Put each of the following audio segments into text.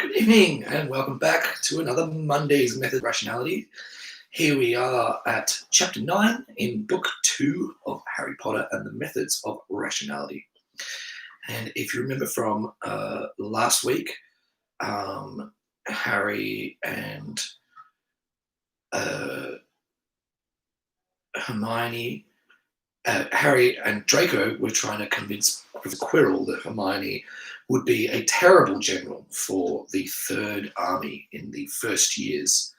Good evening and welcome back to another Monday's Methods of Rationality. Here we are at chapter 9 in book 2 of Harry Potter and the Methods of Rationality. And if you remember from last week, Harry and Hermione, Harry and Draco were trying to convince Professor Quirrell that Hermione would be a terrible general for the Third Army in the first year's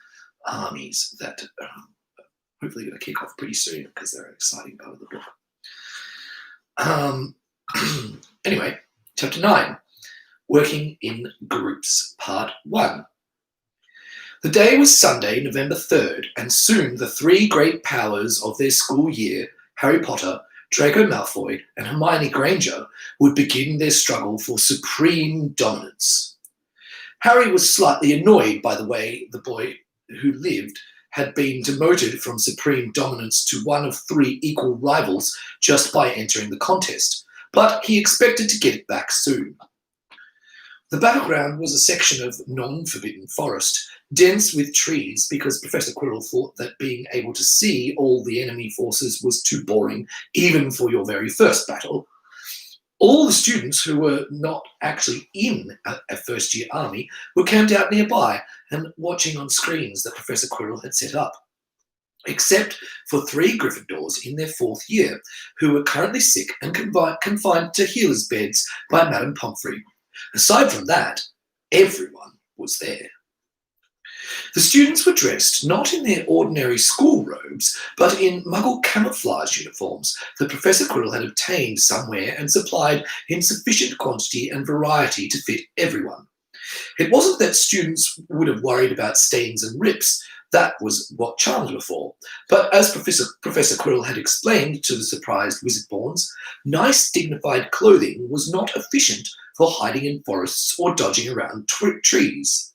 armies that hopefully going to kick off pretty soon because they're an exciting part of the book. Anyway, chapter 9, Working in Groups, Part 1. The day was Sunday, November 3rd, and soon the three great powers of their school year, Harry Potter, Draco Malfoy, and Hermione Granger, would begin their struggle for supreme dominance. Harry was slightly annoyed by the way the boy who lived had been demoted from supreme dominance to one of three equal rivals just by entering the contest, but he expected to get it back soon. The battleground was a section of non-forbidden forest, dense with trees because Professor Quirrell thought that being able to see all the enemy forces was too boring, even for your very first battle. All the students who were not actually in a first-year army were camped out nearby and watching on screens that Professor Quirrell had set up, except for three Gryffindors in their fourth year, who were currently sick and confined to healers' beds by Madame Pomfrey. Aside from that, everyone was there. The students were dressed not in their ordinary school robes, but in Muggle camouflage uniforms that Professor Quirrell had obtained somewhere and supplied in sufficient quantity and variety to fit everyone. It wasn't that students would have worried about stains and rips. That was what charms were for. But as Professor Quirrell had explained to the surprised wizardborns, nice, dignified clothing was not efficient for hiding in forests or dodging around trees.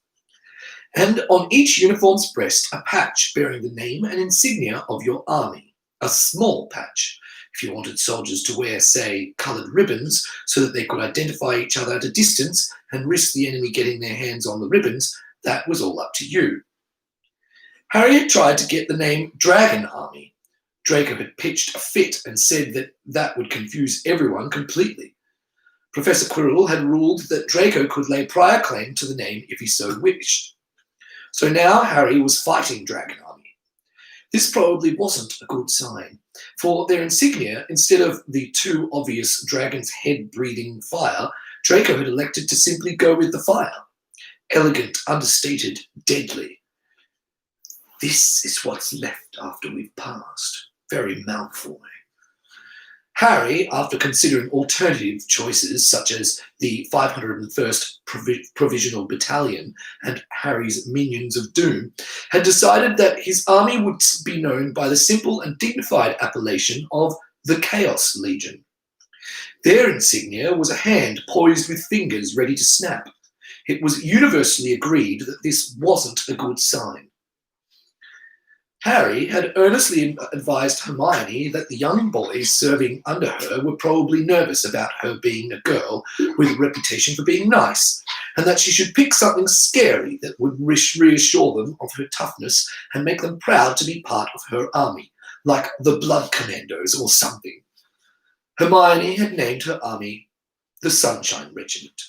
And on each uniform's breast, a patch bearing the name and insignia of your army, a small patch. If you wanted soldiers to wear, say, coloured ribbons so that they could identify each other at a distance and risk the enemy getting their hands on the ribbons, that was all up to you. Harry had tried to get the name Dragon Army. Draco had pitched a fit and said that that would confuse everyone completely. Professor Quirrell had ruled that Draco could lay prior claim to the name if he so wished. So now Harry was fighting Dragon Army. This probably wasn't a good sign, for their insignia, instead of the too obvious dragon's head-breathing fire, Draco had elected to simply go with the fire. Elegant, understated, deadly. This is what's left after we've passed. Very Malfoy. Harry, after considering alternative choices such as the 501st Provisional Battalion and Harry's Minions of Doom, had decided that his army would be known by the simple and dignified appellation of the Chaos Legion. Their insignia was a hand poised with fingers ready to snap. It was universally agreed that this wasn't a good sign. Harry had earnestly advised Hermione that the young boys serving under her were probably nervous about her being a girl with a reputation for being nice, and that she should pick something scary that would reassure them of her toughness and make them proud to be part of her army, like the Blood Commandos or something. Hermione had named her army the Sunshine Regiment.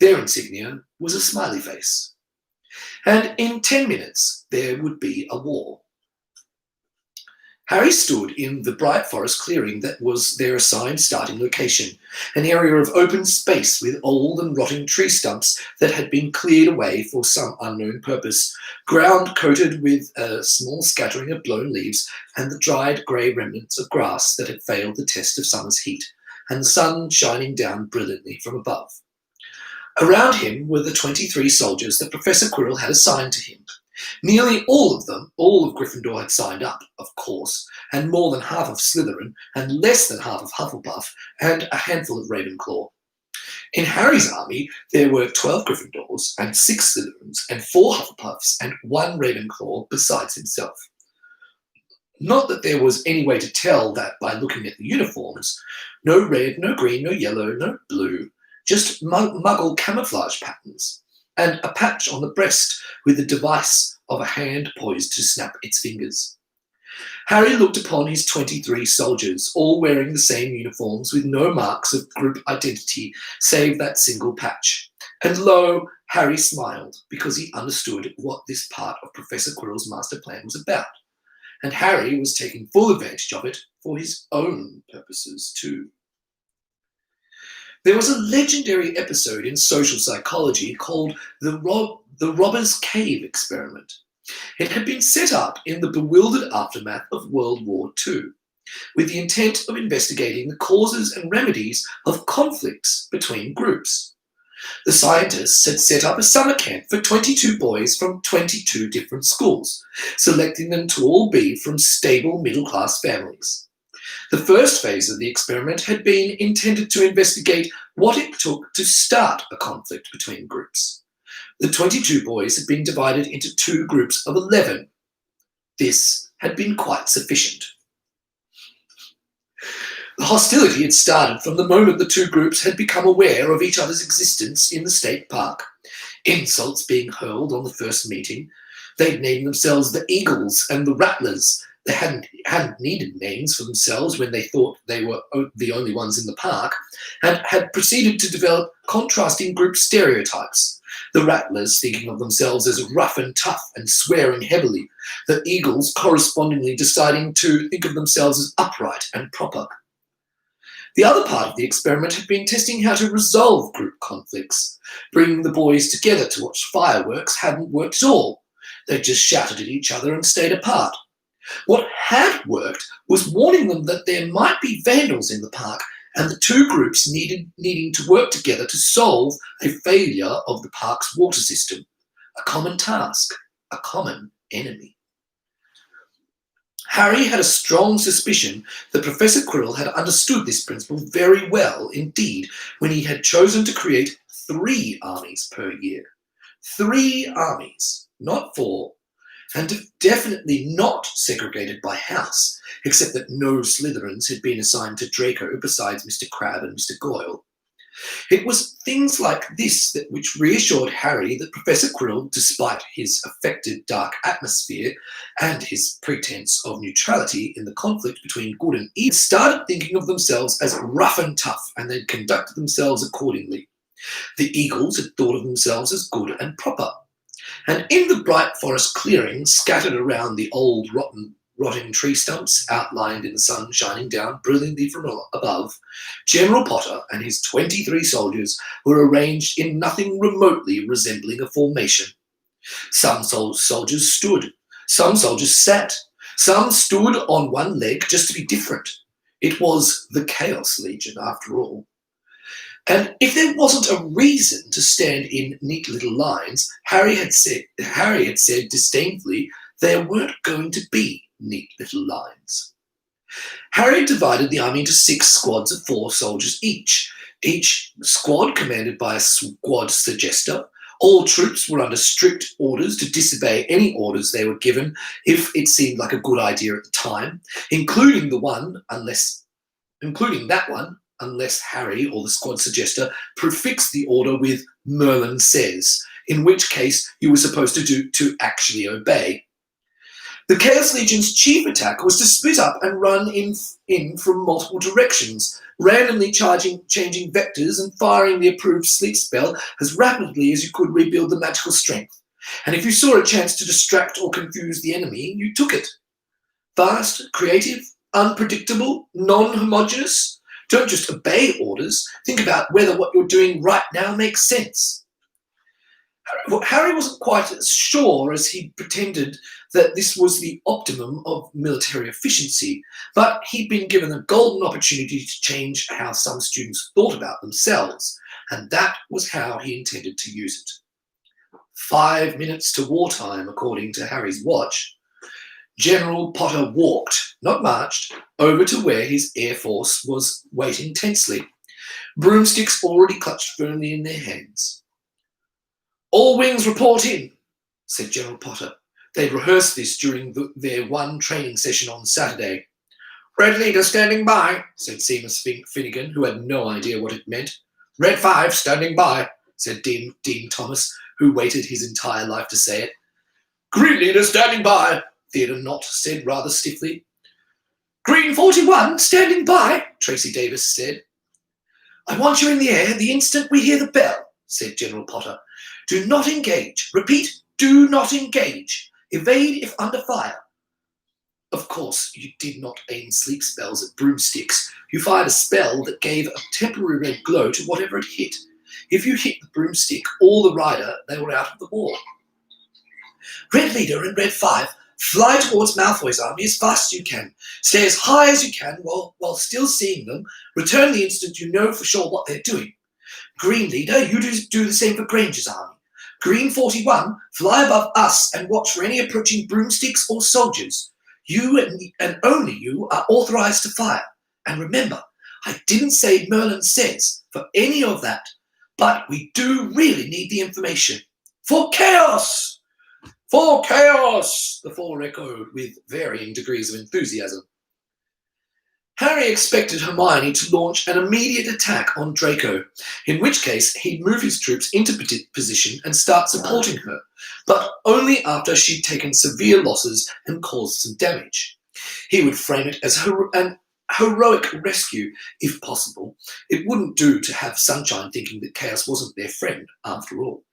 Their insignia was a smiley face. And in 10 minutes, there would be a war. Harry stood in the bright forest clearing that was their assigned starting location, an area of open space with old and rotting tree stumps that had been cleared away for some unknown purpose, ground coated with a small scattering of blown leaves and the dried grey remnants of grass that had failed the test of summer's heat, and the sun shining down brilliantly from above. Around him were the 23 soldiers that Professor Quirrell had assigned to him. Nearly all of them, all of Gryffindor had signed up, of course, and more than half of Slytherin, and less than half of Hufflepuff, and a handful of Ravenclaw. In Harry's army, there were 12 Gryffindors, and 6 Slytherins, and 4 Hufflepuffs, and 1 Ravenclaw besides himself. Not that there was any way to tell that by looking at the uniforms. No red, no green, no yellow, no blue. Just Muggle camouflage patterns. and a patch on the breast with the device of a hand poised to snap its fingers. Harry looked upon his 23 soldiers, all wearing the same uniforms with no marks of group identity save that single patch. And lo, Harry smiled because he understood what this part of Professor Quirrell's master plan was about. And Harry was taking full advantage of it for his own purposes too. There was a legendary episode in social psychology called the Robber's Cave experiment. It had been set up in the bewildered aftermath of World War II, with the intent of investigating the causes and remedies of conflicts between groups. The scientists had set up a summer camp for 22 boys from 22 different schools, selecting them to all be from stable middle-class families. The first phase of the experiment had been intended to investigate what it took to start a conflict between groups. The 22 boys had been divided into 2 groups of 11. This had been quite sufficient. The hostility had started from the moment the 2 groups had become aware of each other's existence in the state park. Insults being hurled on the first meeting. They'd named themselves the Eagles and the Rattlers. They hadn't needed names for themselves when they thought they were the only ones in the park, and had proceeded to develop contrasting group stereotypes. The Rattlers thinking of themselves as rough and tough and swearing heavily. The Eagles correspondingly deciding to think of themselves as upright and proper. The other part of the experiment had been testing how to resolve group conflicts. Bringing the boys together to watch fireworks hadn't worked at all. They just shouted at each other and stayed apart. What had worked was warning them that there might be vandals in the park, and the 2 groups needing to work together to solve a failure of the park's water system. A common task, a common enemy. Harry had a strong suspicion that Professor Quirrell had understood this principle very well indeed when he had chosen to create 3 armies per year. 3 armies, not 4, and definitely not segregated by house, except that no Slytherins had been assigned to Draco besides Mr. Crabbe and Mr. Goyle. It was things like this which reassured Harry that Professor Quirrell, despite his affected dark atmosphere and his pretense of neutrality in the conflict between good and evil, started thinking of themselves as rough and tough, and they'd conducted themselves accordingly. The Eagles had thought of themselves as good and proper. And in the bright forest clearing scattered around the old rotting tree stumps outlined in the sun shining down brilliantly from above, General Potter and his 23 soldiers were arranged in nothing remotely resembling a formation. Some soldiers stood, some soldiers sat, some stood on one leg just to be different. It was the Chaos Legion after all. And if there wasn't a reason to stand in neat little lines, Harry had said disdainfully there weren't going to be neat little lines. Harry divided the army into 6 squads of 4 soldiers each squad commanded by a squad suggester. All troops were under strict orders to disobey any orders they were given if it seemed like a good idea at the time, including that one, unless Harry or the squad suggester prefixed the order with Merlin says, in which case you were supposed to actually obey. The Chaos Legion's chief attack was to split up and run in from multiple directions, randomly changing vectors and firing the approved sleep spell as rapidly as you could rebuild the magical strength. And if you saw a chance to distract or confuse the enemy, you took it. Fast, creative, unpredictable, non-homogeneous. Don't just obey orders. Think about whether what you're doing right now makes sense. Harry wasn't quite as sure as he pretended that this was the optimum of military efficiency, but he'd been given a golden opportunity to change how some students thought about themselves, and that was how he intended to use it. 5 minutes to wartime, according to Harry's watch. General Potter walked, not marched, over to where his Air Force was waiting tensely, broomsticks already clutched firmly in their hands. "All wings report in," said General Potter. They'd rehearsed this during their one training session on Saturday. "Red Leader standing by," said Seamus Finnegan, who had no idea what it meant. "Red 5 standing by," said Dean Thomas, who waited his entire life to say it. "Green leader standing by," Theodore Knott said rather stiffly. "Green 41 standing by," Tracy Davis said. "I want you in the air the instant we hear the bell," said General Potter. "Do not engage. Repeat, do not engage. Evade if under fire." Of course, you did not aim sleep spells at broomsticks. You fired a spell that gave a temporary red glow to whatever it hit. If you hit the broomstick or the rider, they were out of the war. "Red leader and red 5, fly towards Malfoy's army as fast as you can. Stay as high as you can while still seeing them. Return the instant you know for sure what they're doing. Green leader, you do the same for Granger's army. Green 41, fly above us and watch for any approaching broomsticks or soldiers. You and only you are authorized to fire. And remember, I didn't say Merlin says for any of that, but we do really need the information. For chaos! For chaos! The four echoed with varying degrees of enthusiasm. Harry expected Hermione to launch an immediate attack on Draco, in which case he'd move his troops into position and start supporting her, but only after she'd taken severe losses and caused some damage. He would frame it as an heroic rescue, if possible. It wouldn't do to have Sunshine thinking that Chaos wasn't their friend, after all.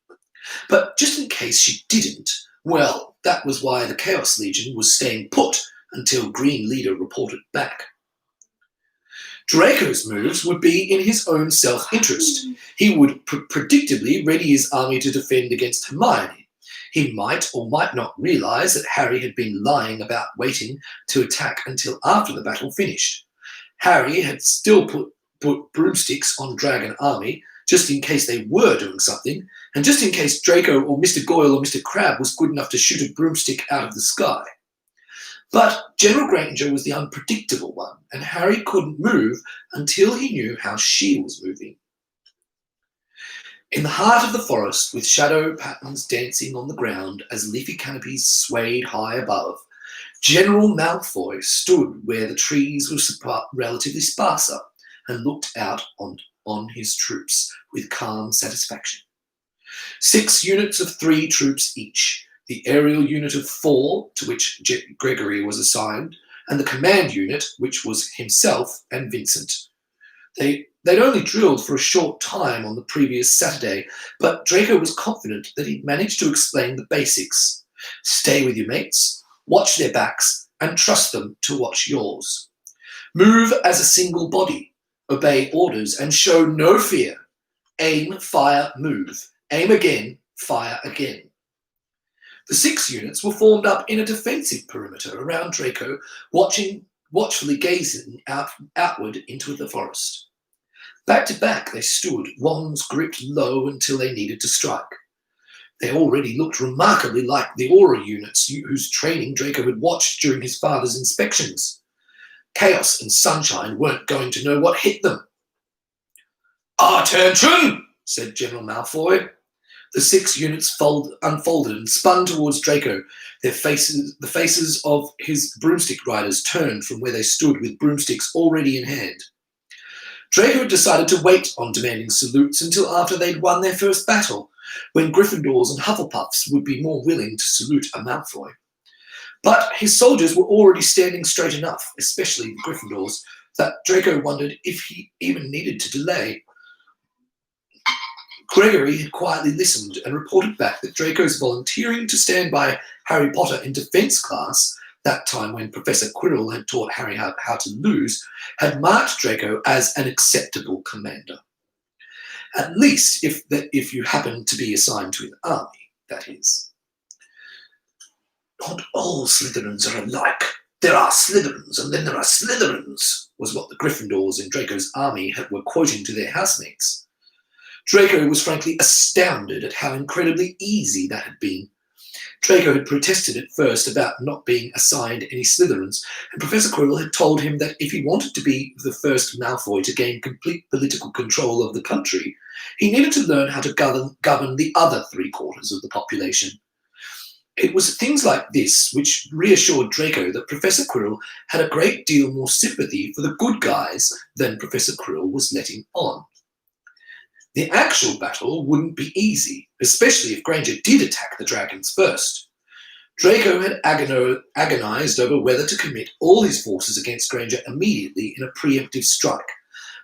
But just in case she didn't, well, that was why the Chaos Legion was staying put until Green Leader reported back. Draco's moves would be in his own self-interest. He would predictably ready his army to defend against Hermione. He might or might not realise that Harry had been lying about waiting to attack until after the battle finished. Harry had still put broomsticks on Dragon Army, just in case they were doing something, and just in case Draco or Mr. Goyle or Mr. Crabbe was good enough to shoot a broomstick out of the sky. But General Granger was the unpredictable one, and Harry couldn't move until he knew how she was moving. In the heart of the forest, with shadow patterns dancing on the ground as leafy canopies swayed high above, General Malfoy stood where the trees were relatively sparser and looked out on his troops with calm satisfaction. 6 units of 3 troops each, the aerial unit of 4, to which Gregory was assigned, and the command unit, which was himself and Vincent. They'd only drilled for a short time on the previous Saturday, but Draco was confident that he'd managed to explain the basics. Stay with your mates, watch their backs, and trust them to watch yours. Move as a single body, obey orders, and show no fear. Aim, fire, move. Aim again, fire again. The 6 units were formed up in a defensive perimeter around Draco, watchfully gazing outward into the forest. Back to back they stood, wands gripped low until they needed to strike. They already looked remarkably like the Aura units whose training Draco had watched during his father's inspections. Chaos and Sunshine weren't going to know what hit them. "Attention!" said General Malfoy. The 6 units unfolded and spun towards Draco. The faces of his broomstick riders turned from where they stood with broomsticks already in hand. Draco had decided to wait on demanding salutes until after they'd won their first battle, when Gryffindors and Hufflepuffs would be more willing to salute a Malfoy. But his soldiers were already standing straight enough, especially the Gryffindors, that Draco wondered if he even needed to delay. Gregory had quietly listened and reported back that Draco's volunteering to stand by Harry Potter in defence class, that time when Professor Quirrell had taught Harry how to lose, had marked Draco as an acceptable commander. At least if you happen to be assigned to an army, that is. "Not all Slytherins are alike. There are Slytherins and then there are Slytherins," was what the Gryffindors in Draco's army were quoting to their housemates. Draco was frankly astounded at how incredibly easy that had been. Draco had protested at first about not being assigned any Slytherins, and Professor Quirrell had told him that if he wanted to be the first Malfoy to gain complete political control of the country, he needed to learn how to govern the other 3/4 of the population. It was things like this which reassured Draco that Professor Quirrell had a great deal more sympathy for the good guys than Professor Quirrell was letting on. The actual battle wouldn't be easy, especially if Granger did attack the dragons first. Draco had agonized over whether to commit all his forces against Granger immediately in a preemptive strike,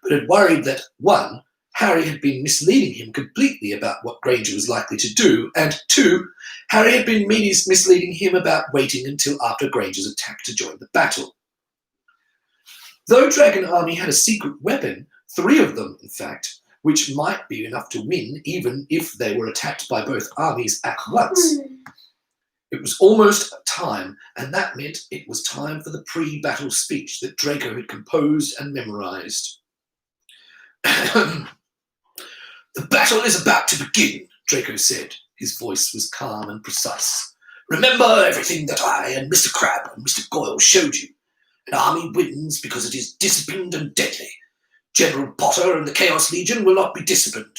but had worried that, 1, Harry had been misleading him completely about what Granger was likely to do, and 2, Harry had been misleading him about waiting until after Granger's attack to join the battle. Though Dragon Army had a secret weapon, 3 of them, in fact, which might be enough to win even if they were attacked by both armies at once. It was almost time, and that meant it was time for the pre-battle speech that Draco had composed and memorized. The battle is about to begin, Draco said. His voice was calm and precise. Remember everything that I and Mr. Crabbe and Mr. Goyle showed you. An army wins because it is disciplined and deadly. General Potter and the Chaos Legion will not be disciplined.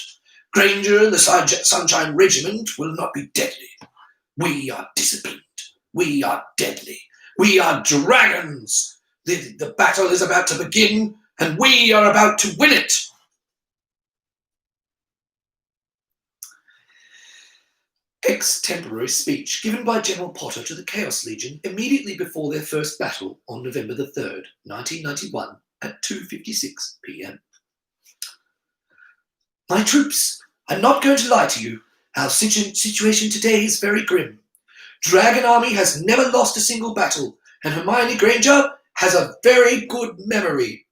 Granger and the Sunshine Regiment will not be deadly. We are disciplined. We are deadly. We are dragons. The battle is about to begin, and we are about to win it. Extemporary speech given by General Potter to the Chaos Legion immediately before their first battle on November the 3rd, 1991, at 2:56 p.m. My troops, I'm not going to lie to you. Our situation today is very grim. Dragon Army has never lost a single battle, and Hermione Granger has a very good memory.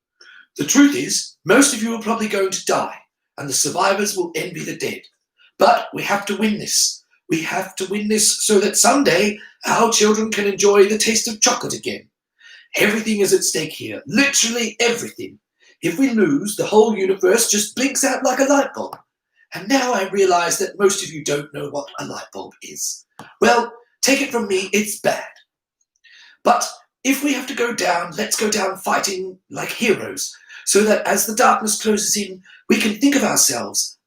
The truth is, most of you are probably going to die, and the survivors will envy the dead. But we have to win this. We have to win this so that someday our children can enjoy the taste of chocolate again. Everything is at stake here, literally everything. If we lose, the whole universe just blinks out like a light bulb. And now I realize that most of you don't know what a light bulb is. Well, take it from me, it's bad. But if we have to go down, let's go down fighting like heroes, so that as the darkness closes in, we can think to ourselves,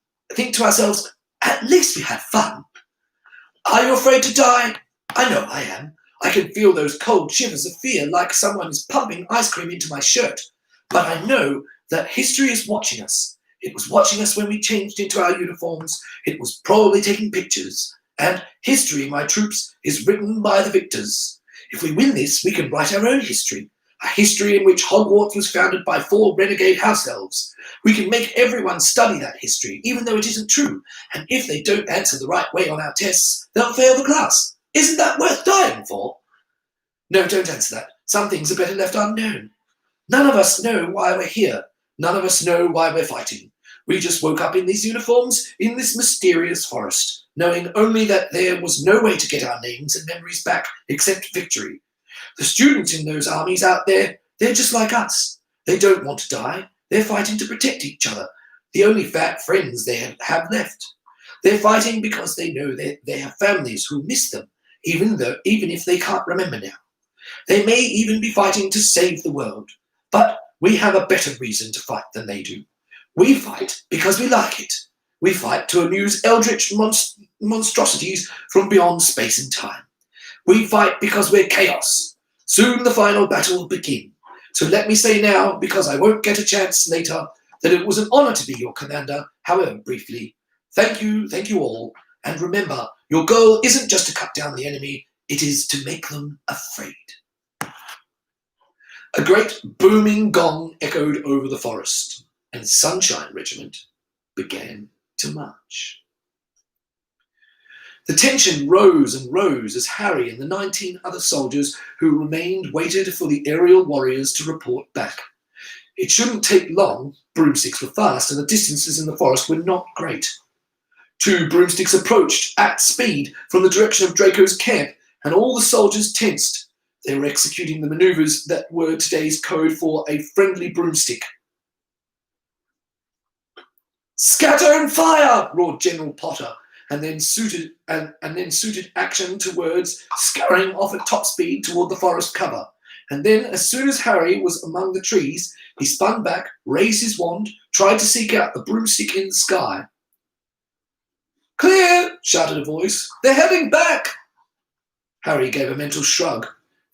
at least we had fun. Are you afraid to die? I know I am. I can feel those cold shivers of fear like someone is pumping ice cream into my shirt. But I know that history is watching us. It was watching us when we changed into our uniforms. It was probably taking pictures. And history, my troops, is written by the victors. If we win this, we can write our own history. A history in which Hogwarts was founded by 4 renegade house elves. We can make everyone study that history, even though it isn't true. And if they don't answer the right way on our tests, they'll fail the class. Isn't that worth dying for? No, don't answer that. Some things are better left unknown. None of us know why we're here. None of us know why we're fighting. We just woke up in these uniforms in this mysterious forest, knowing only that there was no way to get our names and memories back except victory. The students in those armies out there, they're just like us. They don't want to die. They're fighting to protect each other, the only fat friends they have left. They're fighting because they know that they have families who miss them, even if they can't remember now. They may even be fighting to save the world. But we have a better reason to fight than they do. We fight because we like it. We fight to amuse eldritch monstrosities from beyond space and time. We fight because we're chaos. Soon the final battle will begin. So let me say now, because I won't get a chance later, that it was an honor to be your commander, however briefly. Thank you all. And remember, your goal isn't just to cut down the enemy, it is to make them afraid. A great booming gong echoed over the forest, and Sunshine Regiment began to march. The tension rose and rose as Harry and the 19 other soldiers who remained waited for the aerial warriors to report back. It shouldn't take long. Broomsticks were fast, and the distances in the forest were not great. 2 broomsticks approached at speed from the direction of Draco's camp, and all the soldiers tensed. They were executing the maneuvers that were today's code for a friendly broomstick. Scatter and fire! Roared General Potter, and then suited action to words, scurrying off at top speed toward the forest cover. And then, as soon as Harry was among the trees, he spun back, raised his wand, tried to seek out the broomstick in the sky. Clear! Shouted a voice. They're heading back! Harry gave a mental shrug.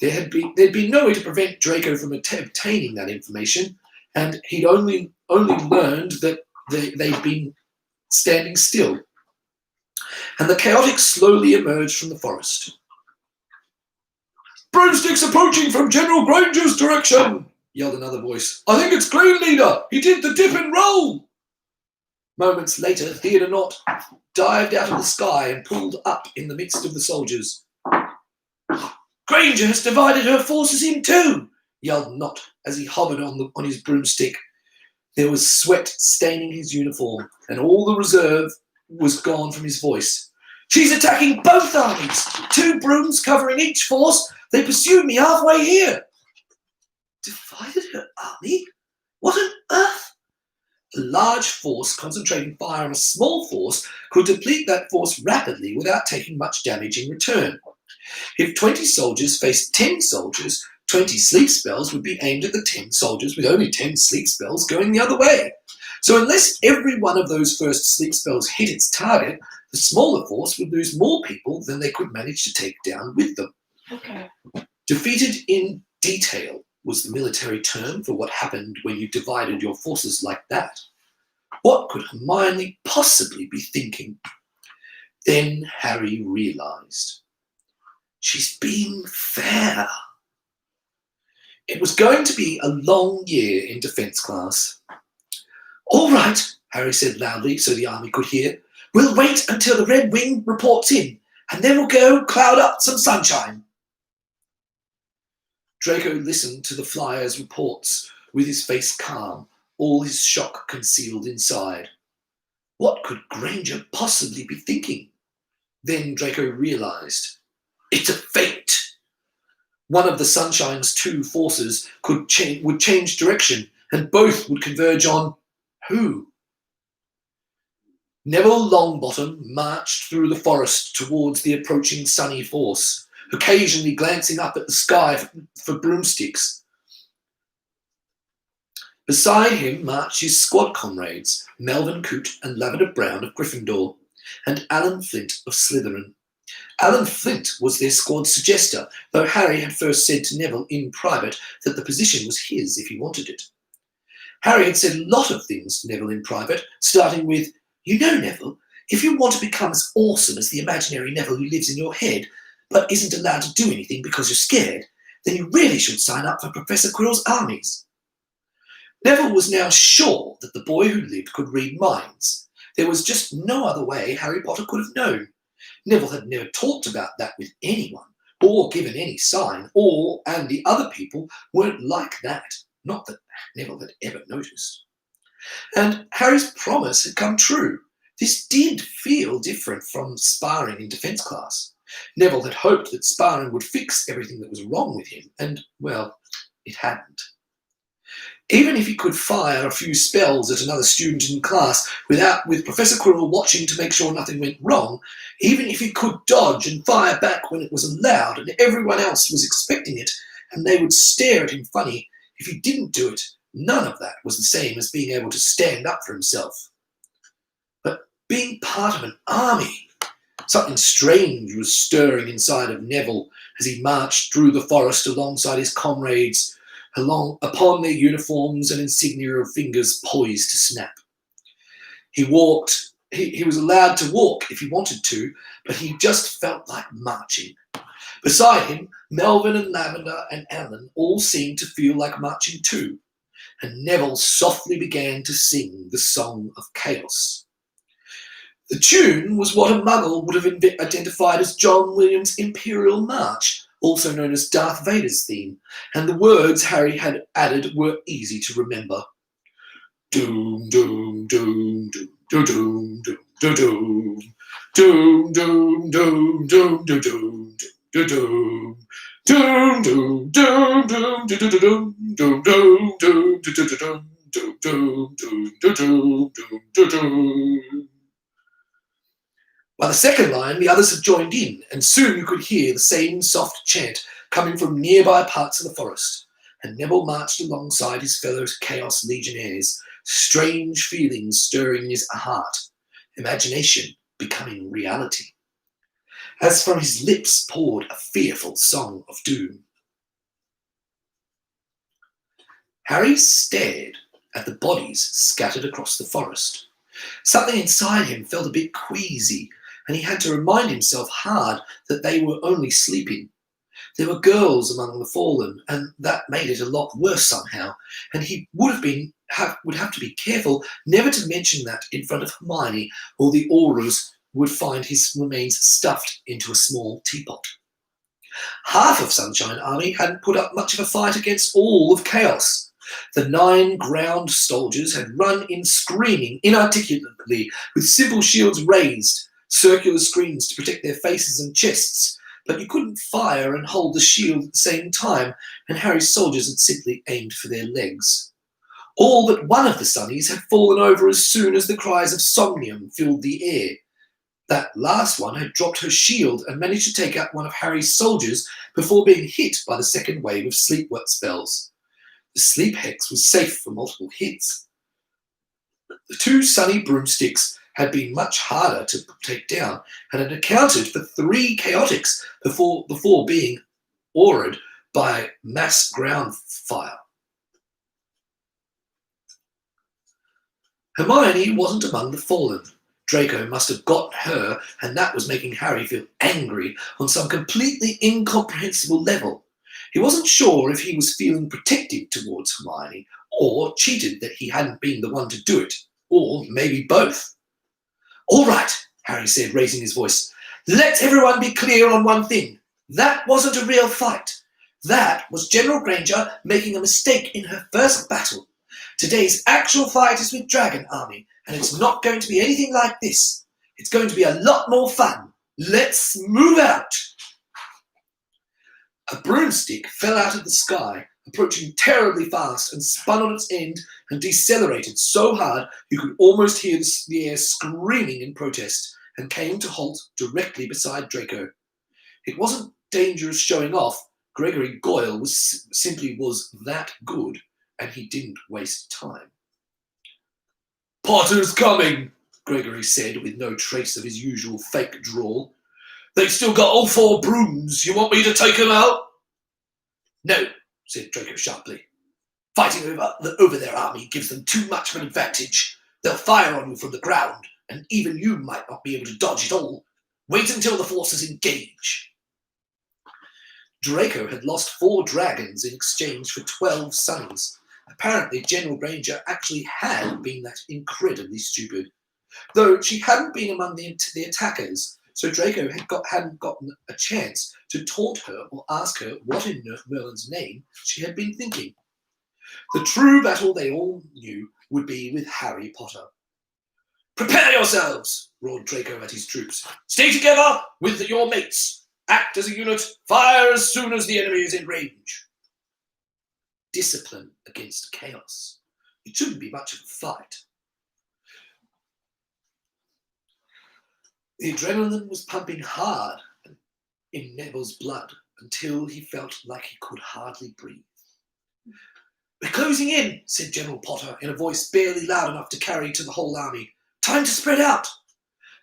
There'd been no way to prevent Draco from obtaining that information, and he'd only learned that they'd been standing still, and the chaotic slowly emerged from the forest. "Broomsticks approaching from General Granger's direction," yelled another voice. "I think it's Green Leader. He did the dip and roll." Moments later, Theodore Knott dived out of the sky and pulled up in the midst of the soldiers. "Granger has divided her forces in two," yelled Knott as he hovered on his broomstick. There was sweat staining his uniform, and all the reserve was gone from his voice. "She's attacking both armies. 2 brooms covering each force. They pursued me halfway here." Divided her army? What on earth? A large force concentrating fire on a small force could deplete that force rapidly without taking much damage in return. If 20 soldiers faced 10 soldiers, 20 sleep spells would be aimed at the 10 soldiers with only 10 sleep spells going the other way. So unless every one of those first sleep spells hit its target, the smaller force would lose more people than they could manage to take down with them. Okay. Defeated in detail was the military term for what happened when you divided your forces like that. What could Hermione possibly be thinking? Then Harry realised. She's being fair. It was going to be a long year in defence class. "All right," Harry said loudly so the army could hear. "We'll wait until the Red Wing reports in, and then we'll go cloud up some sunshine." Draco listened to the flyer's reports with his face calm, all his shock concealed inside. What could Granger possibly be thinking? Then Draco realised. It's a feint. One of the Sunshine's 2 forces would change direction, and both would converge on who? Neville Longbottom marched through the forest towards the approaching sunny force, occasionally glancing up at the sky for broomsticks. Beside him marched his squad comrades, Melvin Coote and Lavender Brown of Gryffindor, and Alan Flint of Slytherin. Alan Flint was their squad suggester, though Harry had first said to Neville in private that the position was his if he wanted it. Harry had said a lot of things to Neville in private, starting with, "You know, Neville, if you want to become as awesome as the imaginary Neville who lives in your head, but isn't allowed to do anything because you're scared, then you really should sign up for Professor Quirrell's armies." Neville was now sure that the boy who lived could read minds. There was just no other way Harry Potter could have known. Neville had never talked about that with anyone, or given any sign, and the other people weren't like that, not that Neville had ever noticed. And Harry's promise had come true. This did feel different from sparring in defence class. Neville had hoped that sparring would fix everything that was wrong with him, and, well, it hadn't. Even if he could fire a few spells at another student in class with Professor Quirrell watching to make sure nothing went wrong, even if he could dodge and fire back when it was allowed and everyone else was expecting it, and they would stare at him funny, if he didn't do it, none of that was the same as being able to stand up for himself. But being part of an army, something strange was stirring inside of Neville as he marched through the forest alongside his comrades, upon their uniforms and insignia of fingers poised to snap. He was allowed to walk if he wanted to, but he just felt like marching. Beside him, Melvin and Lavender and Alan all seemed to feel like marching too, and Neville softly began to sing the Song of Chaos. The tune was what a Muggle would have identified as John Williams' Imperial March, also known as Darth Vader's theme, and the words Harry had added were easy to remember. Doom, doom, doom, doom, doom, doom, doom, doom, doom, doom, doom, doom, doom, doom, doom, doom. Doom doom doom doom doom doom doom doom doom doom doom doom doom doom doom. By the second line, the others had joined in, and soon you could hear the same soft chant coming from nearby parts of the forest. And Neville marched alongside his fellow Chaos Legionnaires, strange feelings stirring in his heart, imagination becoming reality. As from his lips poured a fearful song of doom. Harry stared at the bodies scattered across the forest. Something inside him felt a bit queasy, and he had to remind himself hard that they were only sleeping. There were girls among the fallen, and that made it a lot worse somehow, and he would have to be careful never to mention that in front of Hermione, or the Aurors would find his remains stuffed into a small teapot. Half of Sunshine Army hadn't put up much of a fight against all of Chaos. The 9 ground soldiers had run in screaming inarticulately, with simple shields raised, circular screens to protect their faces and chests, but you couldn't fire and hold the shield at the same time, and Harry's soldiers had simply aimed for their legs. All but one of the Sunnies had fallen over as soon as the cries of Somnium filled the air. That last one had dropped her shield and managed to take out one of Harry's soldiers before being hit by the second wave of sleep spells. The sleep hex was safe for multiple hits. The 2 Sunny broomsticks had been much harder to take down and had accounted for 3 chaotics before being auraed by mass ground fire. Hermione wasn't among the fallen. Draco must have gotten her, and that was making Harry feel angry on some completely incomprehensible level. He wasn't sure if he was feeling protective towards Hermione, or cheated that he hadn't been the one to do it, or maybe both. "All right," Harry said, raising his voice. "Let everyone be clear on one thing. That wasn't a real fight. That was General Granger making a mistake in her first battle. Today's actual fight is with Dragon Army, and it's not going to be anything like this. It's going to be a lot more fun. Let's move out." A broomstick fell out of the sky, approaching terribly fast, and spun on its end and decelerated so hard you could almost hear the air screaming in protest, and came to halt directly beside Draco. It wasn't dangerous showing off. Gregory Goyle was that good, and he didn't waste time. "Potter's coming," Gregory said, with no trace of his usual fake drawl. "They've still got all 4 brooms. You want me to take them out?" "No," said Draco sharply. "Fighting over their army gives them too much of an advantage. They'll fire on you from the ground, and even you might not be able to dodge it all. Wait until the forces engage." Draco had lost 4 dragons in exchange for 12 Sunnies. Apparently, General Granger actually had been that incredibly stupid, though she hadn't been among the attackers, so Draco hadn't gotten a chance to taunt her or ask her what in Merlin's name she had been thinking. The true battle they all knew would be with Harry Potter. "Prepare yourselves," roared Draco at his troops. "Stay together with your mates. Act as a unit. Fire as soon as the enemy is in range." Discipline against chaos. It shouldn't be much of a fight. The adrenaline was pumping hard in Neville's blood until he felt like he could hardly breathe. "We're closing in," said General Potter in a voice barely loud enough to carry to the whole army. "Time to spread out."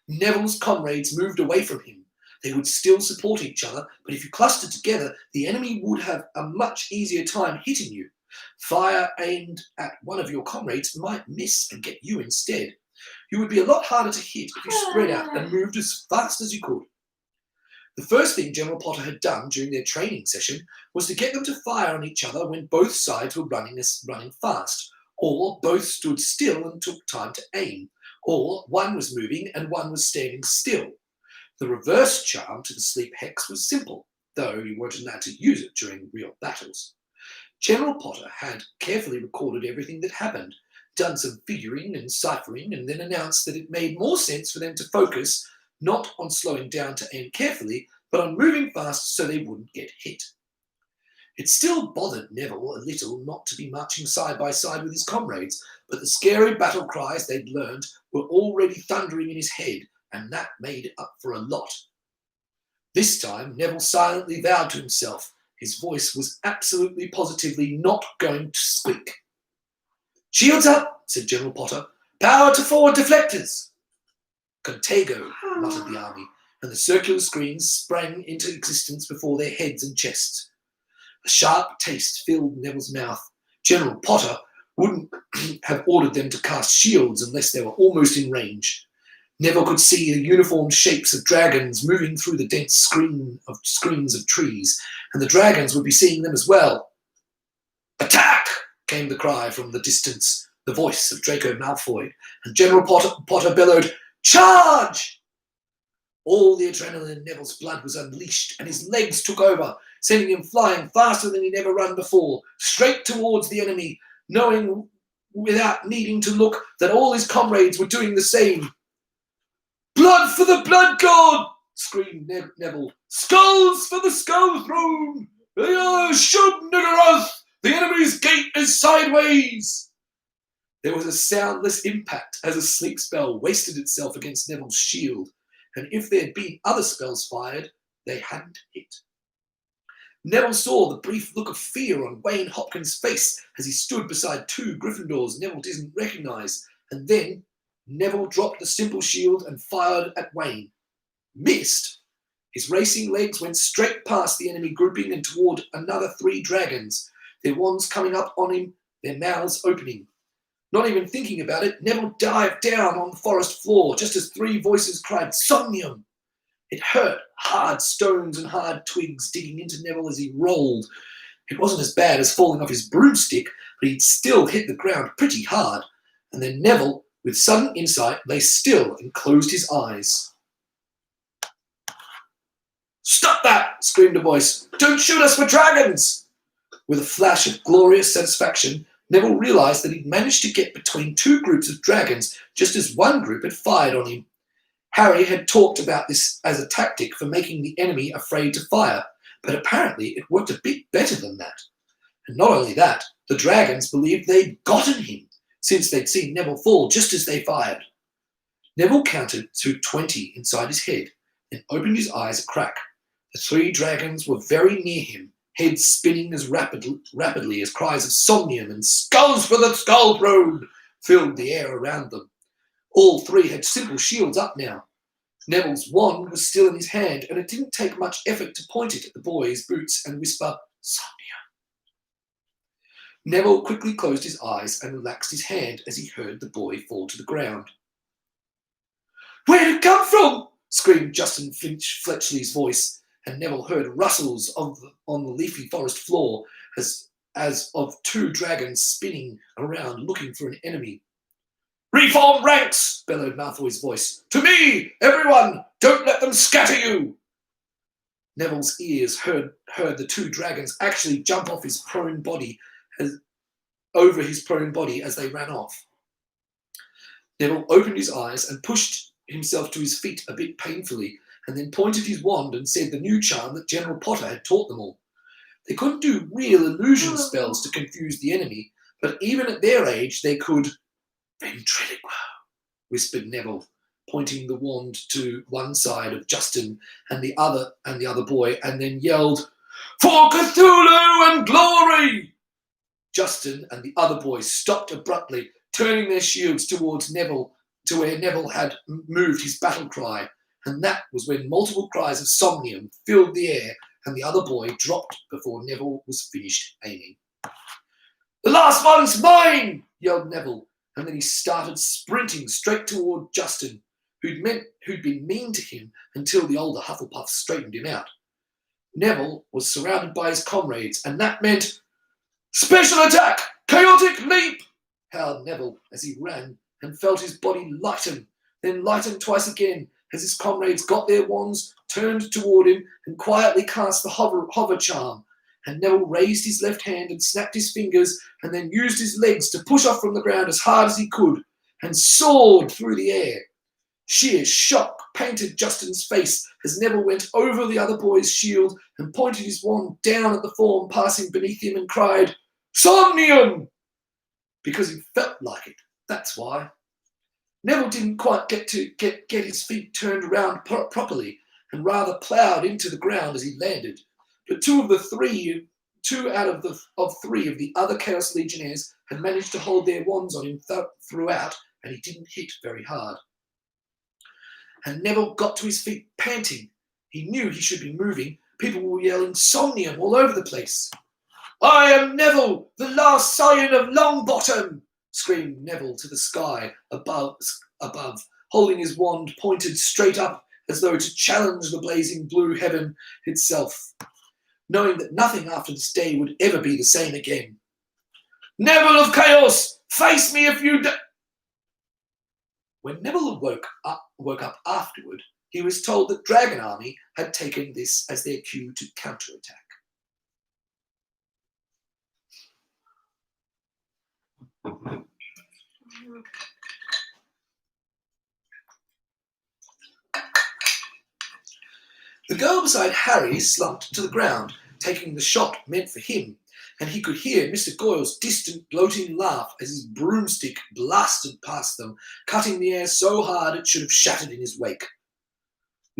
Neville's comrades moved away from him. They would still support each other, but if you clustered together, the enemy would have a much easier time hitting you. Fire aimed at one of your comrades might miss and get you instead. You would be a lot harder to hit if you spread out and moved as fast as you could. The first thing General Potter had done during their training session was to get them to fire on each other when both sides were running fast, or both stood still and took time to aim, or one was moving and one was standing still. The reverse charm to the sleep hex was simple, though you weren't allowed to use it during real battles. General Potter had carefully recorded everything that happened, done some figuring and ciphering, and then announced that it made more sense for them to focus not on slowing down to aim carefully, but on moving fast so they wouldn't get hit. It still bothered Neville a little not to be marching side by side with his comrades, but the scary battle cries they'd learned were already thundering in his head, and that made up for a lot. This time, Neville silently vowed to himself. His voice was absolutely positively not going to squeak. "Shields up," said General Potter. "Power to forward deflectors." "Contago," muttered the army, and the circular screens sprang into existence before their heads and chests. A sharp taste filled Neville's mouth. General Potter wouldn't have ordered them to cast shields unless they were almost in range. Neville could see the uniformed shapes of dragons moving through the dense screens of trees, and the dragons would be seeing them as well. "Attack!" came the cry from the distance, the voice of Draco Malfoy, and General Potter bellowed, "Charge!" All the adrenaline in Neville's blood was unleashed, and his legs took over, sending him flying faster than he'd ever run before, straight towards the enemy, knowing without needing to look that all his comrades were doing the same. "Blood for the Blood God!" screamed Neville. "Skulls for the Skull Throne! Shub Niggeroth! The enemy's gate is sideways!" There was a soundless impact as a sleep spell wasted itself against Neville's shield, and if there had been other spells fired, they hadn't hit. Neville saw the brief look of fear on Wayne Hopkins' face as he stood beside two Gryffindors Neville didn't recognise, and then Neville dropped the simple shield and fired at Wayne. Missed. His racing legs went straight past the enemy grouping and toward another three dragons, their wands coming up on him, their mouths opening. Not even thinking about it, Neville dived down on the forest floor just as three voices cried, "Somnium!" It hurt, hard stones and hard twigs digging into Neville as he rolled. It wasn't as bad as falling off his broomstick, but he'd still hit the ground pretty hard. And then Neville, with sudden insight, lay still and closed his eyes. "Stop that!" screamed a voice. "Don't shoot us, we're dragons!" With a flash of glorious satisfaction, Neville realised that he'd managed to get between two groups of dragons just as one group had fired on him. Harry had talked about this as a tactic for making the enemy afraid to fire, but apparently it worked a bit better than that. And not only that, the dragons believed they'd gotten him, since they'd seen Neville fall just as they fired. Neville counted to 20 inside his head, then opened his eyes a crack. The three dragons were very near him, heads spinning as rapidly as cries of "Somnium" and "Skulls for the Skull Throne" filled the air around them. All three had simple shields up now. Neville's wand was still in his hand, and it didn't take much effort to point it at the boy's boots and whisper, "Somnium." Neville quickly closed his eyes and relaxed his hand as he heard the boy fall to the ground. "Where did it come from?" screamed Justin Fletchley's voice, and Neville heard rustles on the leafy forest floor as of two dragons spinning around looking for an enemy. "Reform ranks!" bellowed Malfoy's voice. "To me, everyone! Don't let them scatter you!" Neville's ears heard the two dragons actually jump off his prone body over his prone body as they ran off. Neville opened his eyes and pushed himself to his feet a bit painfully, and then pointed his wand and said the new charm that General Potter had taught them all. They couldn't do real illusion spells to confuse the enemy, but even at their age they could. "Ventriloquo," whispered Neville, pointing the wand to one side of Justin and the other boy, and then yelled, "For Cthulhu and glory!" Justin and the other boys stopped abruptly, turning their shields towards Neville, to where Neville had moved his battle cry, and that was when multiple cries of "Somnium" filled the air, and the other boy dropped before Neville was finished aiming. "The last one's mine!" yelled Neville, and then he started sprinting straight toward Justin, who'd been mean to him until the older Hufflepuff straightened him out. Neville was surrounded by his comrades, and that meant "Special attack! Chaotic leap!" howled Neville as he ran and felt his body lighten, then lighten twice again as his comrades got their wands, turned toward him, and quietly cast the hover charm. And Neville raised his left hand and snapped his fingers, and then used his legs to push off from the ground as hard as he could, and soared through the air. Sheer shock painted Justin's face as Neville went over the other boy's shield and pointed his wand down at the form passing beneath him and cried, "Somnium!" Because he felt like it, that's why. Neville didn't quite get his feet turned around properly, and rather ploughed into the ground as he landed. But two out of three of the other Chaos Legionnaires had managed to hold their wands on him throughout, and he didn't hit very hard. And Neville got to his feet panting. He knew he should be moving. People were yelling "Somnium" all over the place. I am Neville, the last scion of Longbottom, screamed Neville to the sky above, holding his wand pointed straight up as though to challenge the blazing blue heaven itself, knowing that nothing after this day would ever be the same again. Neville of Chaos, face me if you do. When Neville woke up afterward, he was told that Dragon Army had taken this as their cue to counterattack. The girl beside Harry slumped to the ground, taking the shot meant for him, and he could hear Mr. Goyle's distant, gloating laugh as his broomstick blasted past them, cutting the air so hard it should have shattered in his wake.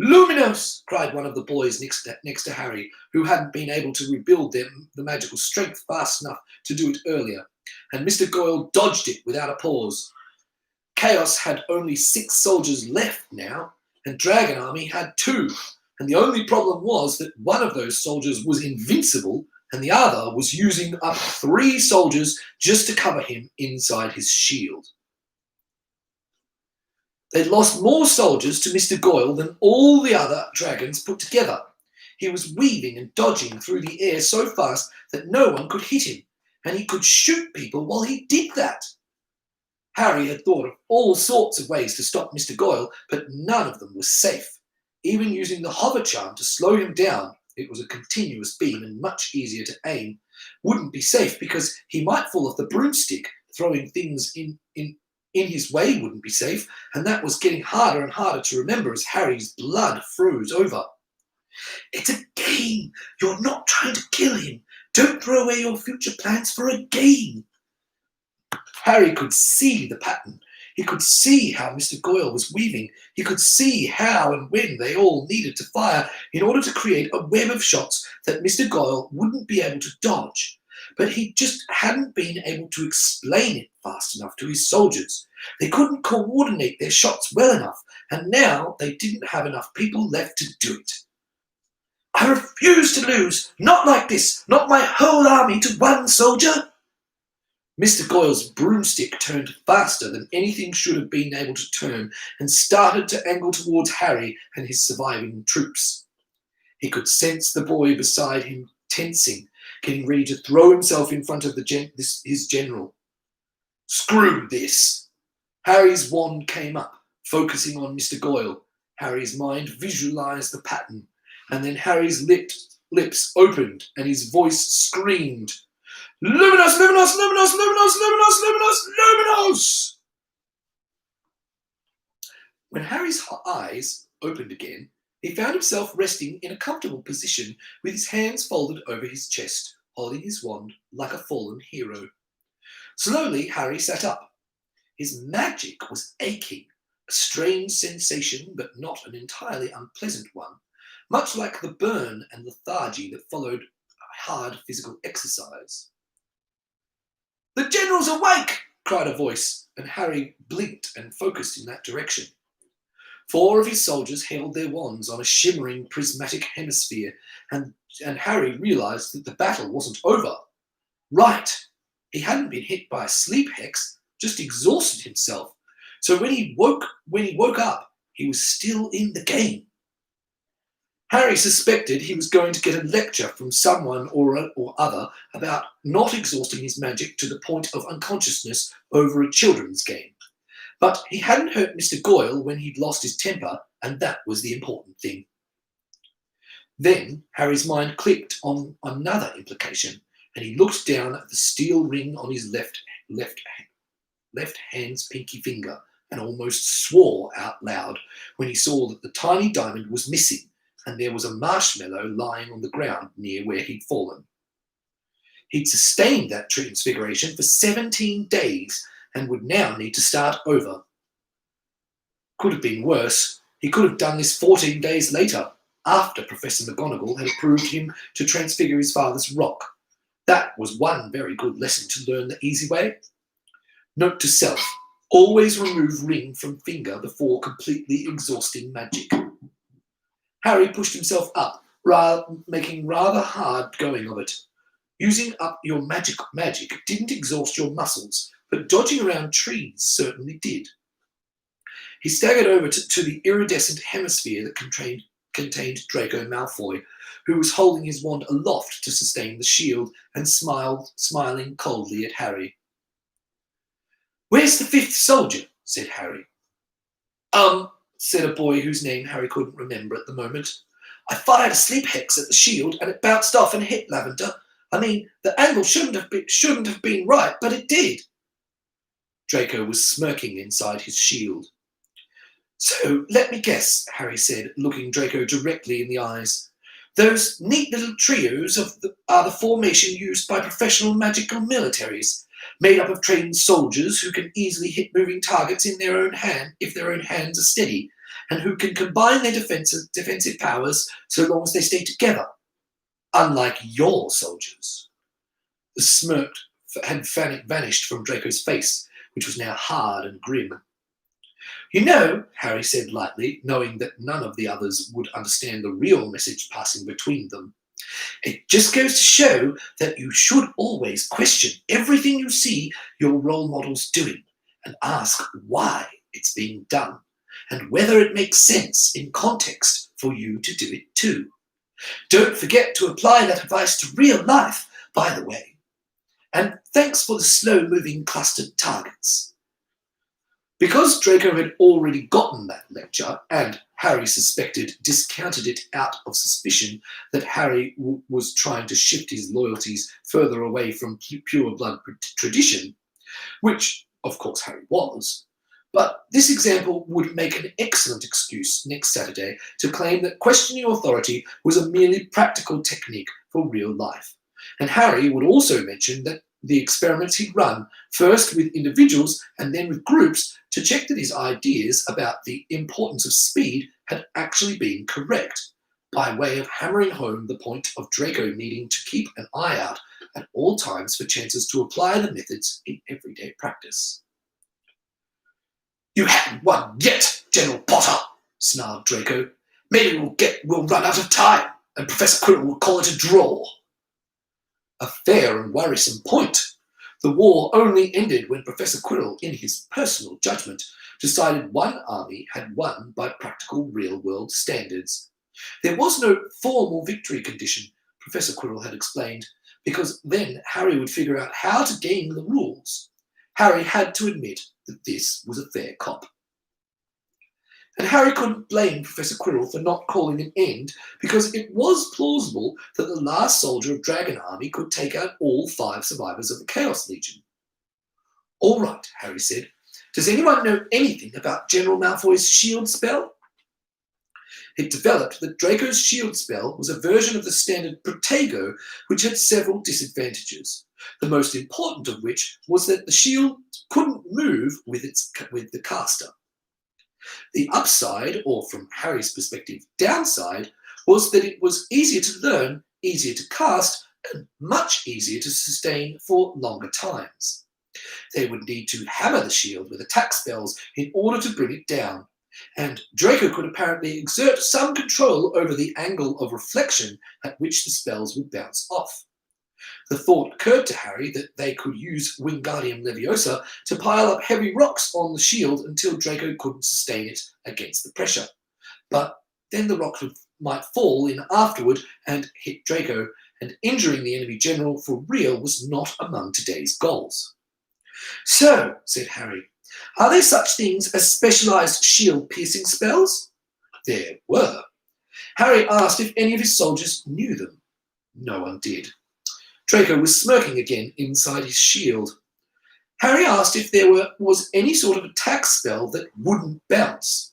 Luminos! Cried one of the boys next to Harry, who hadn't been able to rebuild the magical strength fast enough to do it earlier, and Mr. Goyle dodged it without a pause. Chaos had only 6 soldiers left now, and Dragon Army had 2, and the only problem was that one of those soldiers was invincible and the other was using up 3 soldiers just to cover him inside his shield. They'd lost more soldiers to Mr. Goyle than all the other dragons put together. He was weaving and dodging through the air so fast that no one could hit him, and he could shoot people while he did that. Harry had thought of all sorts of ways to stop Mr. Goyle, but none of them was safe. Even using the hover charm to slow him down, it was a continuous beam and much easier to aim, wouldn't be safe because he might fall off the broomstick. Throwing things in his way wouldn't be safe, and that was getting harder and harder to remember as Harry's blood froze over. It's a game. You're not trying to kill him. Don't throw away your future plans for a game. Harry could see the pattern. He could see how Mr. Goyle was weaving. He could see how and when they all needed to fire in order to create a web of shots that Mr. Goyle wouldn't be able to dodge. But he just hadn't been able to explain it fast enough to his soldiers. They couldn't coordinate their shots well enough, and now they didn't have enough people left to do it. I refuse to lose. Not like this. Not my whole army to one soldier. Mr. Goyle's broomstick turned faster than anything should have been able to turn and started to angle towards Harry and his surviving troops. He could sense the boy beside him tensing, getting ready to throw himself in front of his general. Screw this! Harry's wand came up, focusing on Mr. Goyle. Harry's mind visualized the pattern, and then Harry's lips opened and his voice screamed, Luminous, luminous, luminous, luminous, luminous, luminous, luminous! When Harry's eyes opened again, he found himself resting in a comfortable position with his hands folded over his chest, holding his wand like a fallen hero. Slowly, Harry sat up. His magic was aching, a strange sensation, but not an entirely unpleasant one, much like the burn and lethargy that followed hard physical exercise. The general's awake! Cried a voice, and Harry blinked and focused in that direction. 4 of his soldiers held their wands on a shimmering prismatic hemisphere, and Harry realised that the battle wasn't over. Right! He hadn't been hit by a sleep hex, just exhausted himself. So when he woke up, he was still in the game. Harry suspected he was going to get a lecture from someone or other about not exhausting his magic to the point of unconsciousness over a children's game. But he hadn't hurt Mr. Goyle when he'd lost his temper, and that was the important thing. Then Harry's mind clicked on another implication, and he looked down at the steel ring on his left hand's pinky finger and almost swore out loud when he saw that the tiny diamond was missing and there was a marshmallow lying on the ground near where he'd fallen. He'd sustained that transfiguration for 17 days and would now need to start over. Could have been worse. He could have done this 14 days later, after Professor McGonagall had approved him to transfigure his father's rock. That was one very good lesson to learn the easy way. Note to self, always remove ring from finger before completely exhausting magic. Harry pushed himself up, making rather hard going of it. Using up your magic didn't exhaust your muscles, but dodging around trees certainly did. He staggered over to the iridescent hemisphere that contained Draco Malfoy, who was holding his wand aloft to sustain the shield and smiling coldly at Harry. "Where's the fifth soldier?" said Harry. Said a boy whose name Harry couldn't remember at the moment. "I fired a sleep hex at the shield and it bounced off and hit Lavender. I mean, the angle shouldn't have been right, but it did." Draco was smirking inside his shield. "So, let me guess," Harry said, looking Draco directly in the eyes. "Those neat little trios are the formation used by professional magical militaries, made up of trained soldiers who can easily hit moving targets in their own hand if their own hands are steady, and who can combine their defensive powers so long as they stay together. Unlike your soldiers." The smirk had vanished from Draco's face, which was now hard and grim. "You know," Harry said lightly, knowing that none of the others would understand the real message passing between them, "it just goes to show that you should always question everything you see your role models doing and ask why it's being done and whether it makes sense in context for you to do it too. Don't forget to apply that advice to real life, by the way. And thanks for the slow-moving clustered targets." Because Draco had already gotten that lecture, and Harry suspected discounted it out of suspicion that Harry was trying to shift his loyalties further away from pure blood tradition, which, of course, Harry was. But this example would make an excellent excuse next Saturday to claim that questioning authority was a merely practical technique for real life. And Harry would also mention that the experiments he'd run, first with individuals and then with groups, to check that his ideas about the importance of speed had actually been correct, by way of hammering home the point of Draco needing to keep an eye out at all times for chances to apply the methods in everyday practice. "You haven't won yet, General Potter," snarled Draco. "Maybe we'll run out of time, and Professor Quirrell will call it a draw." A fair and worrisome point. The war only ended when Professor Quirrell, in his personal judgment, decided one army had won by practical real-world standards. There was no formal victory condition, Professor Quirrell had explained, because then Harry would figure out how to game the rules. Harry had to admit that this was a fair cop. And Harry couldn't blame Professor Quirrell for not calling an end, because it was plausible that the last soldier of Dragon Army could take out all 5 survivors of the Chaos Legion. "All right," Harry said. "Does anyone know anything about General Malfoy's shield spell?" It developed that Draco's shield spell was a version of the standard Protego, which had several disadvantages, the most important of which was that the shield couldn't move with the caster. The upside, or from Harry's perspective, downside, was that it was easier to learn, easier to cast, and much easier to sustain for longer times. They would need to hammer the shield with attack spells in order to bring it down, and Draco could apparently exert some control over the angle of reflection at which the spells would bounce off. The thought occurred to Harry that they could use Wingardium Leviosa to pile up heavy rocks on the shield until Draco couldn't sustain it against the pressure. But then the rock might fall in afterward and hit Draco, and injuring the enemy general for real was not among today's goals. "So," said Harry, "are there such things as specialized shield-piercing spells?" There were. Harry asked if any of his soldiers knew them. No one did. Draco was smirking again inside his shield. Harry asked if there was any sort of attack spell that wouldn't bounce.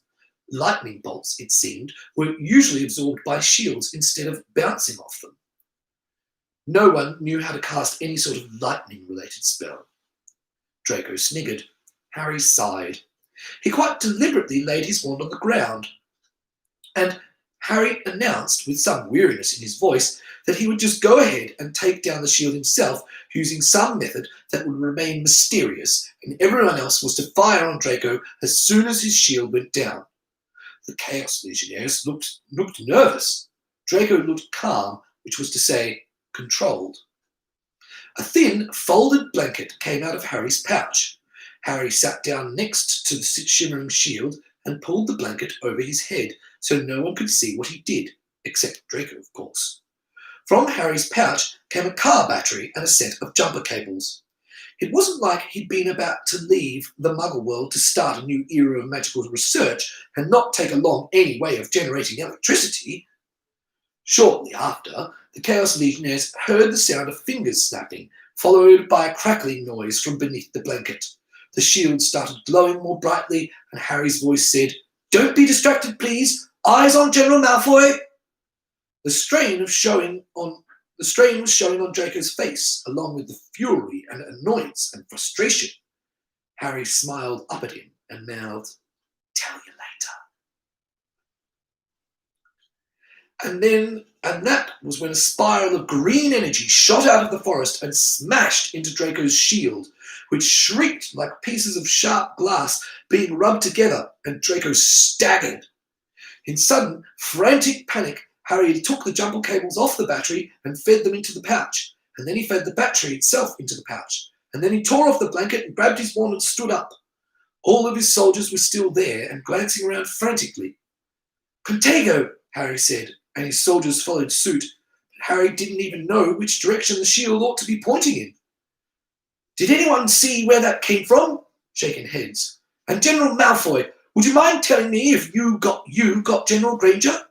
Lightning bolts, it seemed, were usually absorbed by shields instead of bouncing off them. No one knew how to cast any sort of lightning-related spell. Draco sniggered. Harry sighed. He quite deliberately laid his wand on the ground, and Harry announced, with some weariness in his voice, that he would just go ahead and take down the shield himself using some method that would remain mysterious, and everyone else was to fire on Draco as soon as his shield went down. The Chaos Legionnaires looked nervous. Draco looked calm, which was to say, controlled. A thin, folded blanket came out of Harry's pouch. Harry sat down next to the shimmering shield and pulled the blanket over his head so no one could see what he did, except Draco, of course. From Harry's pouch came a car battery and a set of jumper cables. It wasn't like he'd been about to leave the Muggle world to start a new era of magical research and not take along any way of generating electricity. Shortly after, the Chaos Legionnaires heard the sound of fingers snapping, followed by a crackling noise from beneath the blanket. The shield started glowing more brightly, and Harry's voice said, "Don't be distracted, please. Eyes on General Malfoy." The strain was showing on Draco's face, along with the fury and annoyance and frustration. Harry smiled up at him and mouthed, "Tell you later." And that was when a spiral of green energy shot out of the forest and smashed into Draco's shield, which shrieked like pieces of sharp glass being rubbed together, and Draco staggered. In sudden, frantic panic, Harry took the jumper cables off the battery and fed them into the pouch, and then he fed the battery itself into the pouch, and then he tore off the blanket and grabbed his wand and stood up. All of his soldiers were still there and glancing around frantically. "Contago," Harry said, and his soldiers followed suit, but Harry didn't even know which direction the shield ought to be pointing in. "Did anyone see where that came from?" Shaking heads. "And General Malfoy, would you mind telling me if you got General Granger?"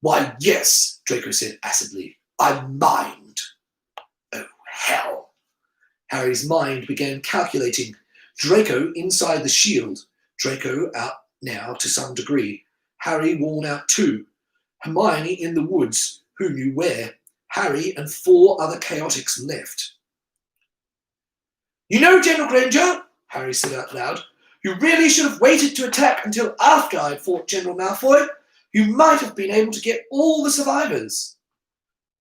"Why, yes," Draco said acidly. "I mind." Oh, hell. Harry's mind began calculating. Draco inside the shield. Draco out now to some degree. Harry worn out too. Hermione in the woods. Who knew where? Harry and 4 other chaotics left. "You know, General Granger," Harry said out loud, "you really should have waited to attack until after I'd fought General Malfoy. You might have been able to get all the survivors."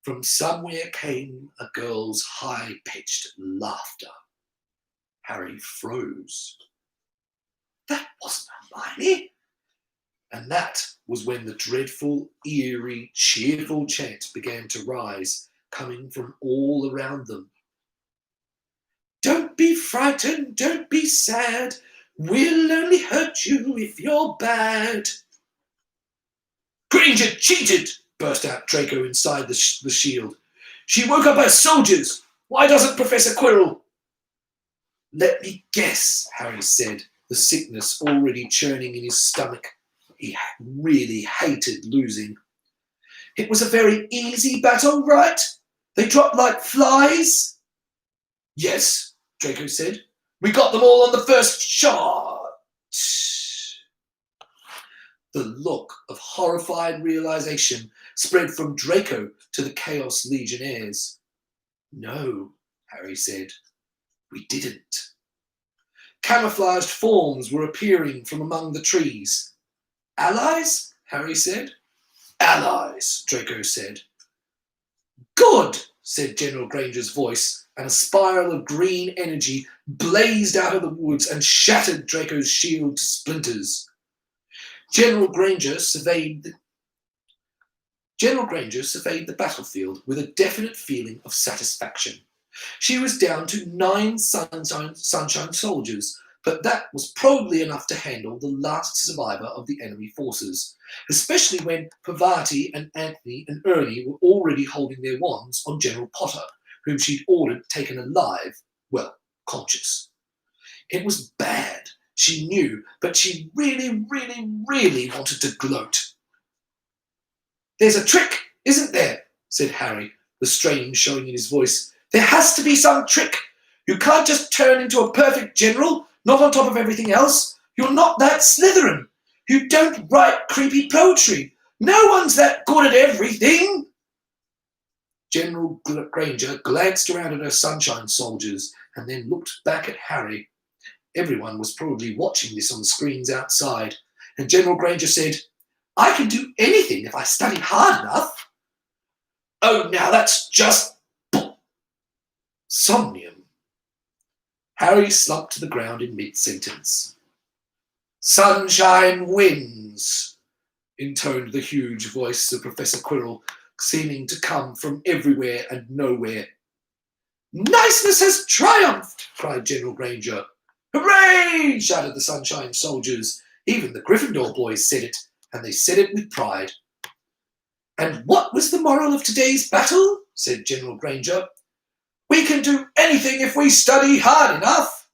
From somewhere came a girl's high-pitched laughter. Harry froze. That wasn't Hermione. And that was when the dreadful, eerie, cheerful chant began to rise, coming from all around them. "Don't be frightened, don't be sad. We'll only hurt you if you're bad." "Granger cheated!" burst out Draco inside the shield. "She woke up her soldiers. Why doesn't Professor Quirrell?" "Let me guess," Harry said, the sickness already churning in his stomach. He really hated losing. "It was a very easy battle, right? They dropped like flies?" "Yes," Draco said. "We got them all on the first shot." The look of horrified realization spread from Draco to the Chaos Legionnaires. "No," Harry said, "we didn't." Camouflaged forms were appearing from among the trees. "Allies?" Harry said. "Allies," Draco said. "Good," said General Granger's voice, and a spiral of green energy blazed out of the woods and shattered Draco's shield to splinters. General Granger surveyed the battlefield with a definite feeling of satisfaction. She was down to 9 Sunshine soldiers, but that was probably enough to handle the last survivor of the enemy forces, especially when Parvati and Anthony and Ernie were already holding their wands on General Potter, whom she'd ordered taken alive, well, conscious. It was bad, she knew, but she really, really, really wanted to gloat. "There's a trick, isn't there?" said Harry, the strain showing in his voice. "There has to be some trick. You can't just turn into a perfect general, not on top of everything else. You're not that Slytherin. You don't write creepy poetry. No one's that good at everything." General Granger glanced around at her Sunshine soldiers and then looked back at Harry. Everyone was probably watching this on the screens outside, and General Granger said, "I can do anything if I study hard enough." "Oh, now that's just somnium." Harry slumped to the ground in mid-sentence. "Sunshine wins," intoned the huge voice of Professor Quirrell, seeming to come from everywhere and nowhere. Niceness has triumphed, cried General Granger. Hooray! Shouted the Sunshine Soldiers. Even the Gryffindor boys said it, and they said it with pride. And what was the moral of today's battle? Said General Granger. We can do anything if we study hard enough.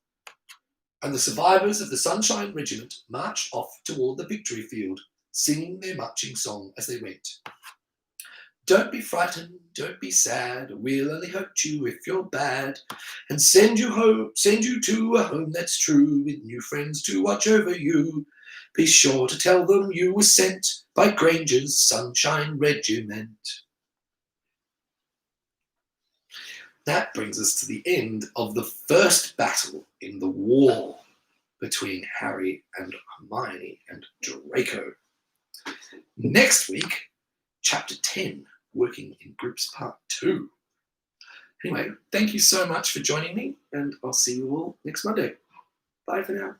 And the survivors of the Sunshine Regiment marched off toward the victory field, singing their marching song as they went. Don't be frightened, don't be sad, we'll only hurt you if you're bad, and send you to a home that's true, with new friends to watch over you. Be sure to tell them you were sent by Granger's Sunshine Regiment. That brings us to the end of the first battle in the war between Harry and Hermione and Draco. Next week, Chapter 10, Working in Groups Part 2. Anyway, thank you so much for joining me, and I'll see you all next Monday. Bye for now.